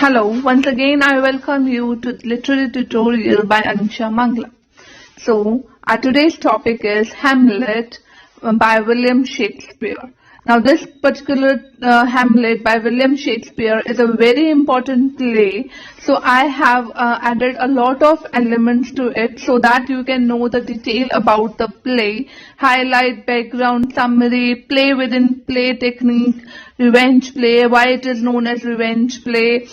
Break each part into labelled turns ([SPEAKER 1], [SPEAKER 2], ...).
[SPEAKER 1] Hello, once again I welcome you to Literary Tutorial by Anusha Mangla. So, our today's topic is Hamlet by William Shakespeare. Now, this particular Hamlet by William Shakespeare is a very important play. So, I have added a lot of elements to it so that you can know the detail about the play, highlight, background, summary, play within play technique, revenge play, why it is known as revenge play,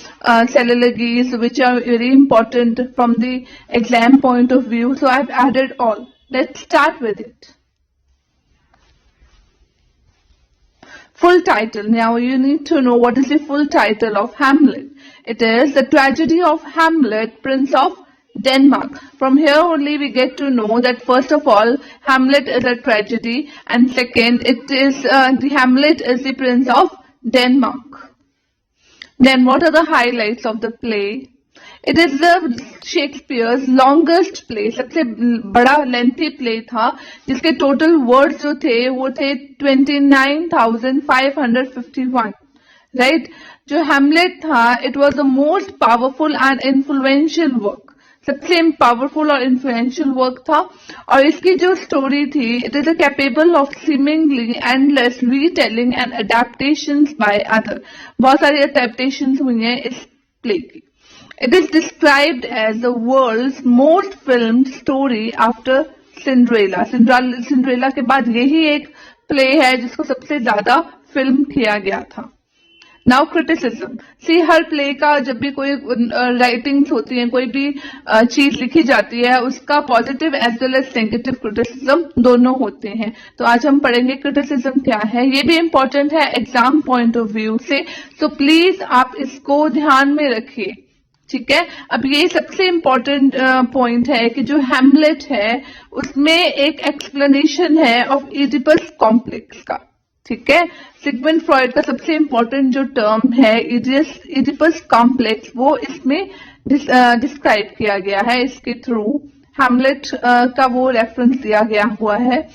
[SPEAKER 1] soliloquies, which are very important from the exam point of view. So, I've added all. Let's start with it. Full title. Now you need to know what is the full title of Hamlet. It is The Tragedy of Hamlet, Prince of Denmark. From here only we get to know that first of all, Hamlet is a tragedy, and second, it is the Hamlet is the Prince of Denmark. Then what are the highlights of the play? It is the Shakespeare's longest play, सबसे बड़ा lengthy play था, जिसके total words जो थे वो थे 29,551, right? जो Hamlet था, it was the most powerful and influential work, सबसे powerful और influential work था, और इसकी जो story थी, it is capable of seemingly endless retelling and adaptations by other. बहुत सारी adaptations हुई हैं इस play की. It is described as the world's most filmed story after Cinderella. Cinderella के बाद यही एक play है जिसको सबसे ज़्यादा फिल्म किया गया था. Now criticism. See, हर play का जब भी कोई writings होती हैं, कोई भी चीज लिखी जाती है, उसका positive as well as negative criticism दोनों होते हैं. तो आज हम पढ़ेंगे criticism क्या है. ये भी important है exam point of view से. So please आप इसको ध्यान में रखिए. ठीक है. अब ये सबसे इम्पोर्टेंट पॉइंट है कि जो हैमलेट है उसमें एक एक्सप्लेनेशन है ऑफ इडिपस कॉम्प्लेक्स का. ठीक है. सिगमंड फ्रॉइड का सबसे इम्पोर्टेंट जो टर्म है इडिपस कॉम्प्लेक्स, वो इसमें डिस्क्राइब किया गया है. इसके थ्रू हैमलेट का वो रेफरेंस दिया गया हुआ है.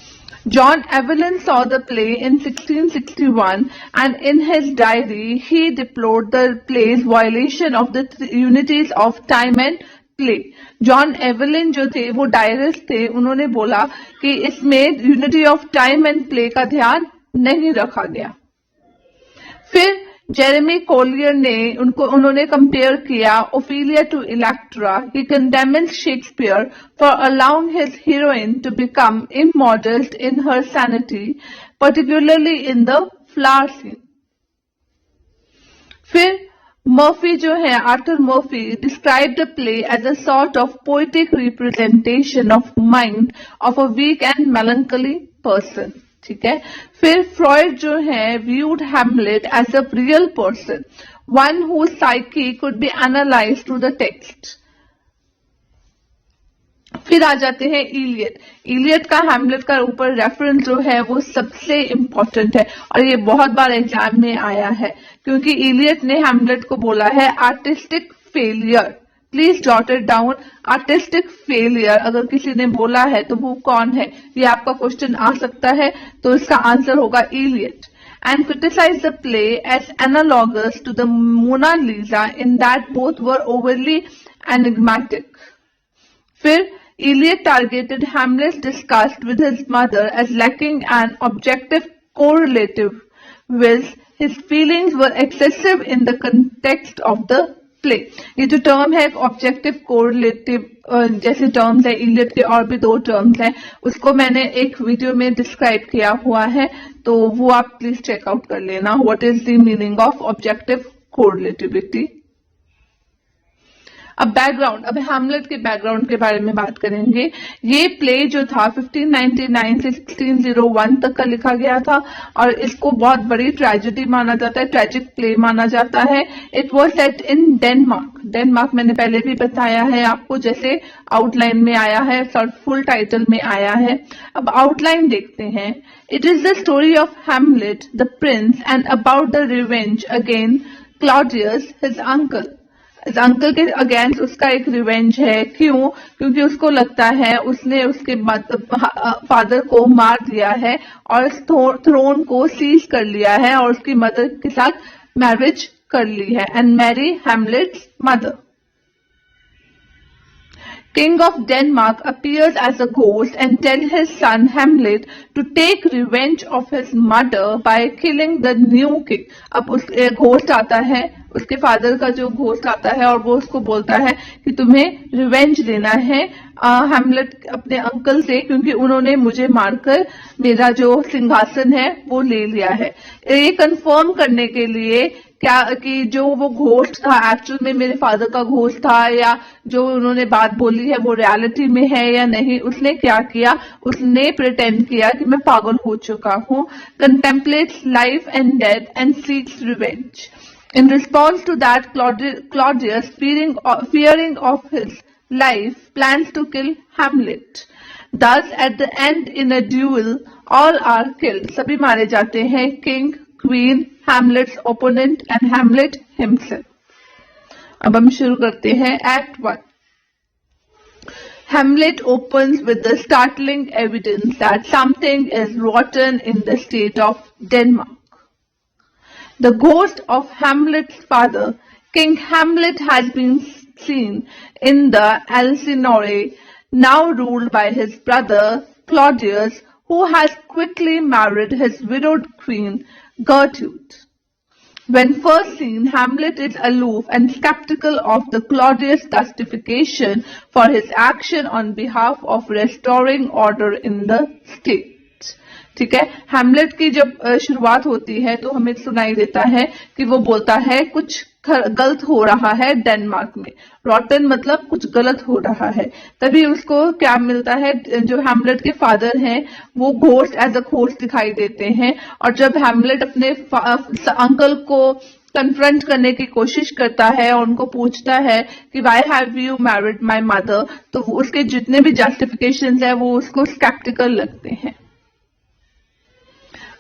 [SPEAKER 1] John Evelyn saw the play in 1661 and in his diary he deplored the play's violation of the unities of time and play. John Evelyn जो थे वो डायरिस्ट थे, उन्होंने बोला कि इसमें unity of time and play का ध्यान नहीं रखा गया. फिर जेरेमी कोलियर ने उन्होंने कंपेयर किया Ophelia to Electra. He condemns Shakespeare for allowing his heroine to become immodest in her sanity, particularly in the flower scene. फिर मर्फी जो है, Arthur Murphy, describe the play as a sort of poetic representation of mind of a weak and melancholy person. ठीक है. फिर Freud जो है viewed Hamlet as a real person, one who psyche could be analyse through the text. फिर आ जाते हैं Elliot. Elliot का Hamlet का ऊपर रेफरेंस जो है वो सबसे इम्पोर्टेंट है और ये बहुत बार एग्जाम में आया है, क्योंकि इलियट ने हैमलेट को बोला है artistic failure. Please jot it down. Artistic failure अगर किसी ने बोला है तो वो कौन है, ये आपका क्वेश्चन आ सकता है. तो इसका आंसर होगा Eliot. And criticise the play as analogous to the Mona Lisa in that both were overly enigmatic. फिर Eliot targeted Hamlet's disgust with his mother as lacking an objective correlative, which his feelings were excessive in the context of the play. ये जो term है objective correlative जैसे terms है, Elliot के और भी 2 terms हैं, उसको मैंने एक वीडियो में डिस्क्राइब किया हुआ है, तो वो आप प्लीज चेकआउट कर लेना. What is the meaning of objective correlativity. अब बैकग्राउंड, अब हैमलेट के बैकग्राउंड के बारे में बात करेंगे. ये प्ले जो था 1599 से 1601 तक का लिखा गया था और इसको बहुत बड़ी ट्रेजेडी माना जाता है, ट्रेजिक प्ले माना जाता है. It was set in Denmark. Denmark मैंने पहले भी बताया है आपको, जैसे आउटलाइन में आया है, फुल टाइटल में आया है. अब आउटलाइन देखते हैं. It is the story of Hamlet the Prince and about the revenge again Claudius his uncle. इस अंकल के अगेंस्ट उसका एक रिवेंज है. क्यों? क्योंकि उसको लगता है उसने उसके फादर को मार दिया है और थ्रोन को सीज कर लिया है और उसकी मदर के साथ मैरिज कर ली है and marry Hamlet's mother. King of Denmark appears as a ghost and tells his son Hamlet to take revenge of his mother by killing the new king. अब उस घोस्ट आता है, उसके फादर का जो घोस्ट आता है और वो उसको बोलता है कि तुम्हें रिवेंज लेना है हैमलेट अपने अंकल से, क्योंकि उन्होंने मुझे मारकर मेरा जो सिंहासन है वो ले लिया है. ये कंफर्म करने के लिए क्या कि जो वो घोस्ट था एक्चुअल में मेरे फादर का घोस्ट था या जो उन्होंने बात बोली है वो रियलिटी में है या नहीं, उसने क्या किया, उसने प्रिटेंड किया कि मैं पागल हो चुका हूँ. Contemplates life and death and seeks revenge. In response to that, Claudius, fearing of his life, plans to kill Hamlet. Thus, at the end, in a duel, all are killed. सभी मारे जाते हैं. King, Queen, Hamlet's opponent, and Hamlet himself. अब हम शुरू करते हैं Act 1. Hamlet opens with the startling evidence that something is rotten in the state of Denmark. The ghost of Hamlet's father, King Hamlet, has been seen in the Elsinore, now ruled by his brother Claudius, who has quickly married his widowed queen Gertrude. When first seen, Hamlet is aloof and skeptical of the Claudius' justification for his action on behalf of restoring order in the state. ठीक है, Hamlet की जब शुरुआत होती है तो हमें सुनाई देता है कि वो बोलता है कुछ गलत हो रहा है डेनमार्क में. रॉटन मतलब कुछ गलत हो रहा है. तभी उसको क्या मिलता है, जो हैमलेट के फादर हैं वो घोस्ट एज अ घोस्ट दिखाई देते हैं. और जब हैमलेट अपने अंकल को कन्फ्रंट करने की कोशिश करता है और उनको पूछता है कि why have you married my mother, तो उसके जितने भी जस्टिफिकेशन है वो उसको स्केप्टिकल लगते हैं.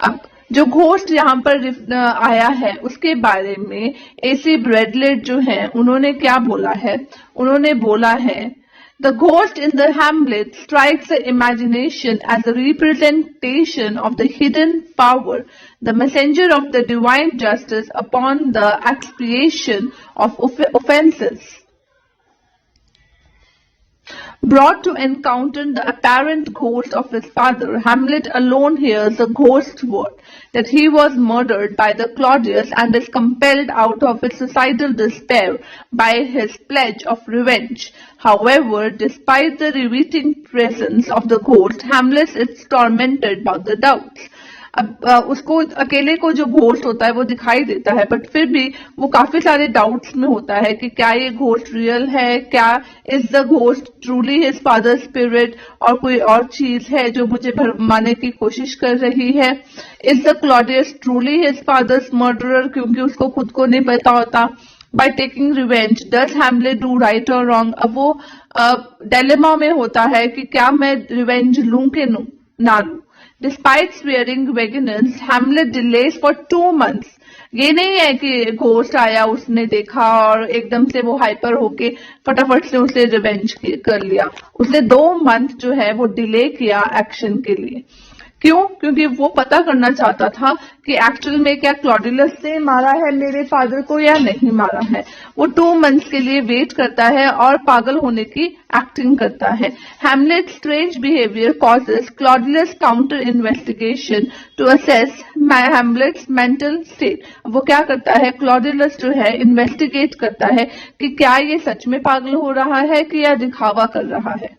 [SPEAKER 1] अब जो घोस्ट यहाँ पर आया है उसके बारे में एसी ब्रेडलेट जो है उन्होंने क्या बोला है, उन्होंने बोला है The ghost in the Hamlet strikes the imagination as a representation of the hidden power, the messenger of the divine justice upon the expiation of offenses. Brought to encounter the apparent ghost of his father, Hamlet alone hears the ghost's word that he was murdered by the Claudius and is compelled out of his suicidal despair by his pledge of revenge. However, despite the revealing presence of the ghost, Hamlet is tormented by the doubts. अब उसको अकेले को जो ghost होता है वो दिखाई देता है, बट फिर भी वो काफी सारे डाउट्स में होता है कि क्या ये घोस्ट रियल है, क्या is the ghost truly his father spirit और कोई और चीज है जो मुझे भरमाने की कोशिश कर रही है. Is the Claudius truly his father's murderer, क्योंकि उसको खुद को नहीं पता होता. By taking revenge, does Hamlet do right or wrong? अब वो डिलेमा में होता है कि क्या मैं रिवेंज लूं कि ना लूं. Despite swearing vengeance, Hamlet delays for 2 months. ये नहीं है कि घोस्ट आया, उसने देखा और एकदम से वो हाइपर होके फटाफट से उसे रिवेंज कर लिया. उसने 2 मंथ जो है वो डिले किया एक्शन के लिए. क्यों? क्योंकि वो पता करना चाहता था कि एक्चुअल में क्या क्लॉडिलस ने मारा है मेरे फादर को या नहीं मारा है. वो 2 मंथ्स के लिए वेट करता है और पागल होने की एक्टिंग करता है. Hamlet strange behaviour causes Claudius counter investigation to assess Hamlet's mental state. वो क्या करता है, क्लॉडिलस जो है इन्वेस्टिगेट करता है कि क्या ये सच में पागल हो रहा है कि या दिखावा कर रहा है.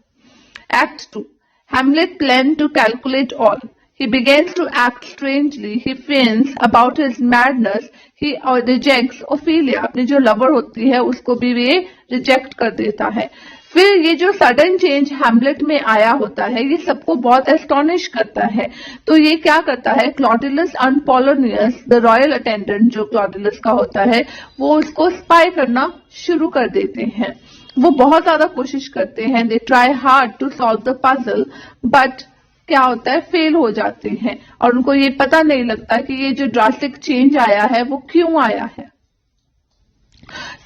[SPEAKER 1] Act 2. Hamlet planned to calculate all. He begins to act strangely. He feigns about his madness. He rejects Ophelia. अपनी जो लवर होती है उसको भी ये रिजेक्ट कर देता है. फिर ये जो सडन चेंज हैमलेट में आया होता है ये सबको बहुत एस्टोनिश करता है. तो ये क्या करता है, Claudius and Polonius the royal attendant जो क्लॉडिलस का होता है वो उसको स्पाई करना शुरू कर देते हैं. वो बहुत ज्यादा कोशिश करते हैं. They try hard to solve the puzzle, but क्या होता है, फेल हो जाते हैं और उनको ये पता नहीं लगता कि ये जो ड्रास्टिक चेंज आया है वो क्यों आया है.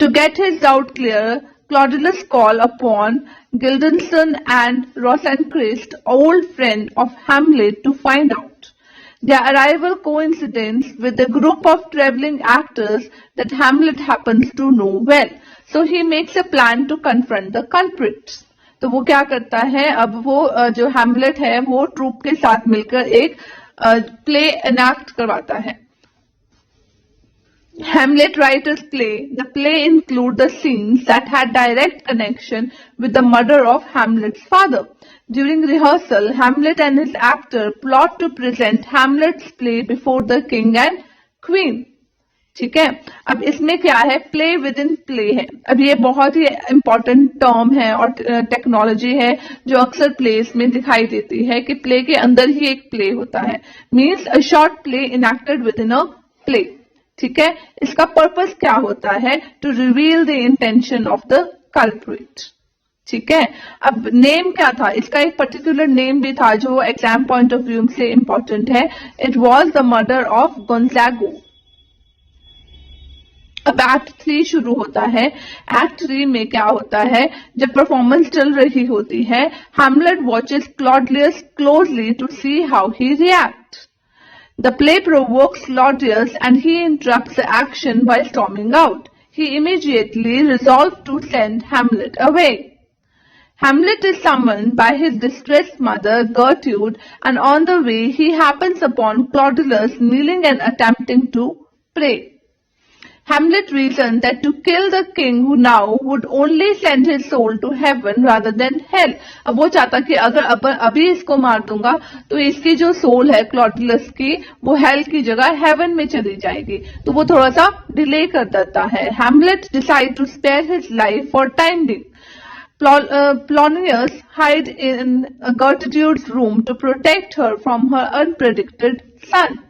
[SPEAKER 1] To get his doubt clear, Claudius called upon Guildenstern and Rosencrantz, old friend of Hamlet, to find out. Their arrival coincides with a group of traveling actors that Hamlet happens to know well. So he makes a plan to confront the culprits. तो वो क्या करता है, अब वो जो Hamlet है वो ट्रूप के साथ मिलकर एक प्ले एनैक्ट करवाता है. Hamlet writers play. The play include the scenes that had direct connection with the murder of Hamlet's father. During rehearsal, Hamlet and his actor plot to present Hamlet's play before the king and queen. ठीक है. अब इसमें क्या है, play with in play है. अब ये बहुत ही इंपॉर्टेंट टर्म है और टेक्नोलॉजी है जो अक्सर प्लेस में दिखाई देती है कि प्ले के अंदर ही एक प्ले होता है. Means a short play enacted within a play. ठीक है. इसका पर्पस क्या होता है, to reveal the intention of the culprit. ठीक है. अब नेम क्या था, इसका एक पर्टिकुलर नेम भी था जो एग्जाम पॉइंट ऑफ व्यू से इंपॉर्टेंट है. It was the murder of गोंजागो. अब एक्ट 3 शुरू होता है. एक्ट 3 में क्या होता है, जब परफॉर्मेंस चल रही होती है, Hamlet watches Claudius closely to see how he react. The play provokes Claudius and he interrupts the action by storming out. He immediately resolved to send Hamlet away. Hamlet is summoned by his distressed mother Gertrude, and on the way he happens upon Claudius kneeling and attempting to pray. Hamlet reasoned that to kill the king who now would only send his soul to heaven rather than hell. अब वो चाहता कि अगर अभी इसको मार दूंगा तो इसकी जो सोल है क्लॉडियस की वो हेल की जगह हेवन में चली जाएगी. तो वो थोड़ा सा डिले कर देता है. Hamlet decided to spare his life for time being. Polonius hid in Gertrude's room to protect her from her unpredicted son.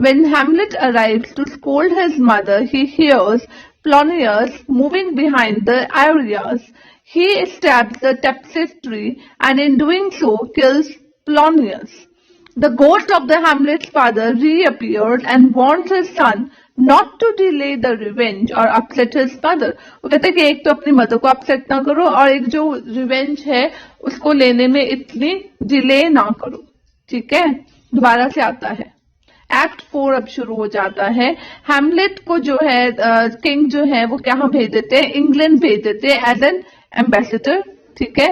[SPEAKER 1] When Hamlet arrives to scold his mother, he hears Polonius moving behind the areas. He stabs the tapestry and in doing so kills Polonius. The ghost of the Hamlet's father reappears and warns his son not to delay the revenge or upset his mother. वो कहते हैं कि एक तो अपनी mother को upset ना करो और एक जो रिवेंज है उसको लेने में इतनी डिले ना करो. ठीक है. दोबारा से आता है. एक्ट 4 अब शुरू हो जाता है. हैमलेट को जो है किंग जो है वो क्या भेज देते हैं, इंग्लैंड भेज देते हैं एज एन एम्बेसडर. ठीक है.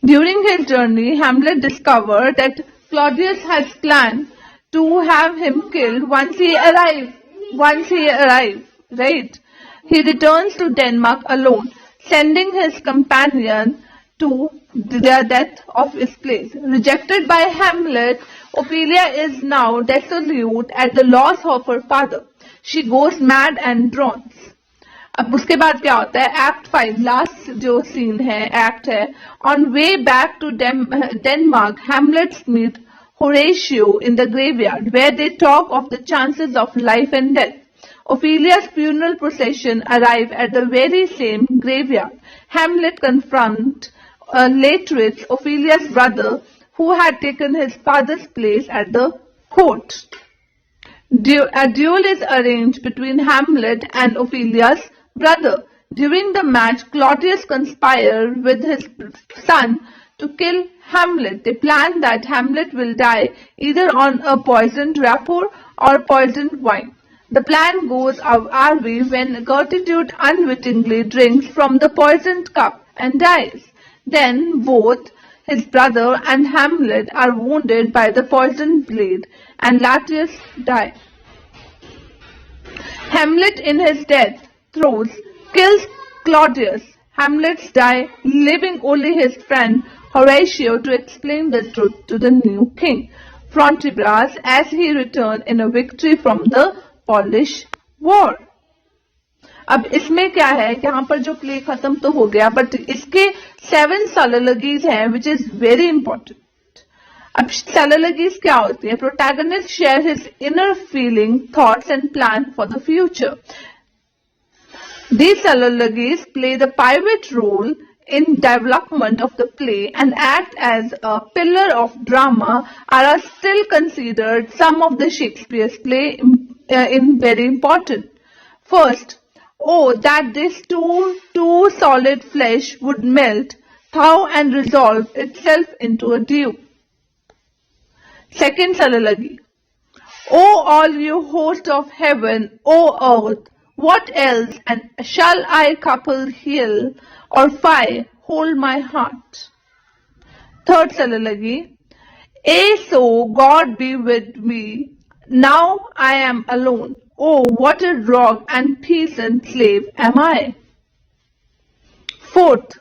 [SPEAKER 1] During his journey Hamlet discover that Claudius has plan to have him killed once he arrive. Right. He returns to Denmark alone, sending his companion to the death of his place. Rejected by Hamlet, Ophelia is now desolate at the loss of her father. She goes mad and drowns. अब उसके बाद क्या होता है, act 5 last जो scene है act है. On way back to Denmark Hamlet meet Horatio in the graveyard where they talk of the chances of life and death. Ophelia's funeral procession arrive at the very same graveyard. Hamlet confronts Leitridge, Ophelia's brother, who had taken his father's place at the court. A duel is arranged between Hamlet and Ophelia's brother. During the match, Claudius conspires with his son to kill Hamlet. They plan that Hamlet will die either on a poisoned rapport or poisoned wine. The plan goes awry when Gertrude unwittingly drinks from the poisoned cup and dies. Then both his brother and Hamlet are wounded by the poisoned blade and Latius die. Hamlet in his death throes kills Claudius. Hamlet dies, leaving only his friend Horatio to explain the truth to the new king, Frontibras, as he returned in a victory from the Polish War. अब इसमें क्या है, यहाँ पर जो play खत्म तो हो गया बट इसके 7 soliloquies हैं which is very important. अब soliloquies क्या होती है, protagonist share his inner feeling, thoughts and plan for the future. These soliloquies play the pivot role in development of the play and act as a pillar of drama, are still considered some of the Shakespeare's play in very important. First, oh, that this too solid flesh would melt, thaw and resolve itself into a dew. Second soliloquy, O all you host of heaven, O earth, what else and shall I couple hill or fire hold my heart? Third सरलगी, so God be with me, now I am alone. Oh, what a rock and peasant slave am I. Fourth,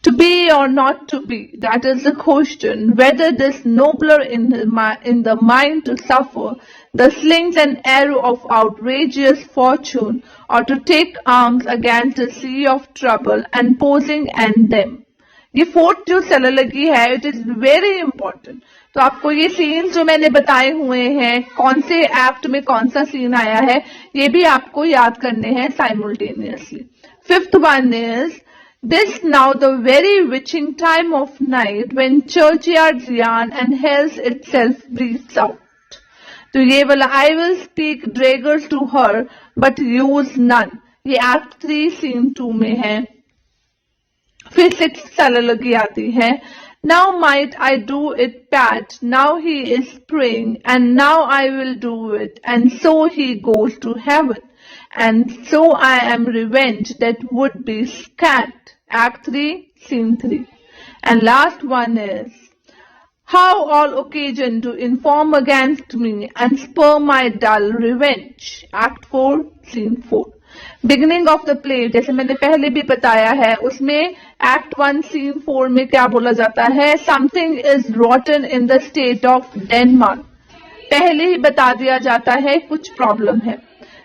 [SPEAKER 1] to be or not to be, that is the question, whether it is nobler in the mind to suffer the slings and arrow of outrageous fortune, or to take arms against the sea of trouble and posing end them. ये fourth जो सरलगी है, it is very important. तो आपको ये scene जो मैंने बताए हुए हैं, कौन से एक्ट में कौन सा सीन आया है, ये भी आपको याद करने हैं simultaneously. Fifth one is this now the very witching time of night when churchyards yarn and hell itself breathes out. तो ये वाला I will speak daggers to her but use none, ये एक्ट 3 सीन 2 में है. फिर sixth सरलगी आती है, now might I do it pat, now he is praying and now I will do it, and so he goes to heaven, and so I am revenge that would be scant. Act 3, Scene 3. And last one is, how all occasion to inform against me and spur my dull revenge. Act 4, Scene 4. Beginning of the play, जैसे मैंने पहले भी बताया है, उसमें Act 1, Scene 4 में क्या बोला जाता है, something is rotten in the state of Denmark. पहले ही बता दिया जाता है कुछ प्रॉब्लम है.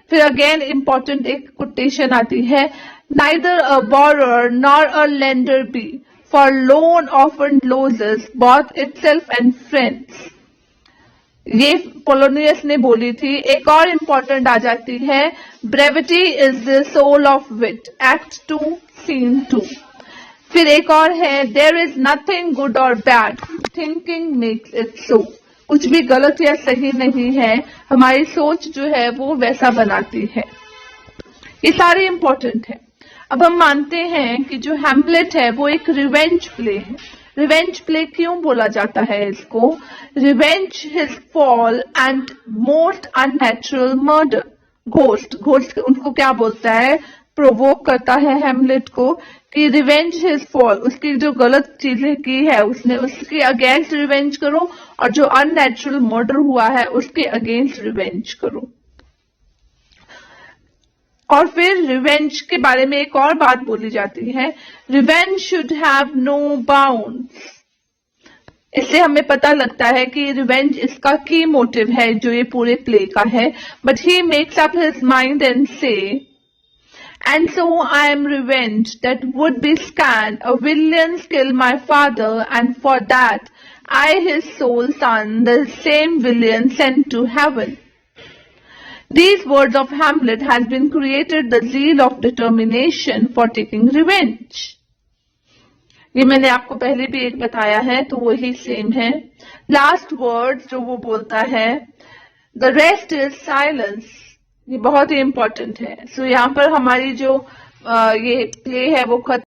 [SPEAKER 1] फिर अगेन इंपॉर्टेंट एक कोटेशन आती है, neither a borrower nor a lender be, for loan often loses both itself and friends. ये पोलोनियस ने बोली थी. एक और इंपॉर्टेंट आ जाती है, brevity is the soul of wit. Act 2, Scene 2. फिर एक और है, there is nothing good or bad, thinking makes it so. कुछ भी गलत या सही नहीं है, हमारी सोच जो है वो वैसा बनाती है. ये सारे इंपॉर्टेंट है. अब हम मानते हैं कि जो हैमलेट है वो एक रिवेंज प्ले है. रिवेंज प्ले क्यों बोला जाता है इसको? Revenge his fall and most unnatural murder. Ghost उनको क्या बोलता है, प्रोवोक करता है हैमलेट को कि रिवेंज हिज फॉल, उसकी जो गलत चीजें की है उसने, उसके अगेंस्ट रिवेंज करो, और जो अननेचुरल मर्डर हुआ है उसके अगेंस्ट रिवेंज करो. और फिर रिवेंज के बारे में एक और बात बोली जाती है, revenge should have no bounds. इससे हमें पता लगता है कि रिवेंज इसका की मोटिव है जो ये पूरे प्ले का है. But he makes up his mind and से, and so I am revenged that would be scant, a villain kill my father, and for that I his sole son, the same villain sent to heaven. These words of Hamlet has been created the zeal of determination for taking revenge. ये मैंने आपको पहले भी एक बताया है, तो वही सेम है. लास्ट वर्ड जो वो बोलता है, the rest is silence. ये बहुत ही इंपॉर्टेंट है. सो यहाँ पर हमारी जो ये प्ले है वो खत्म.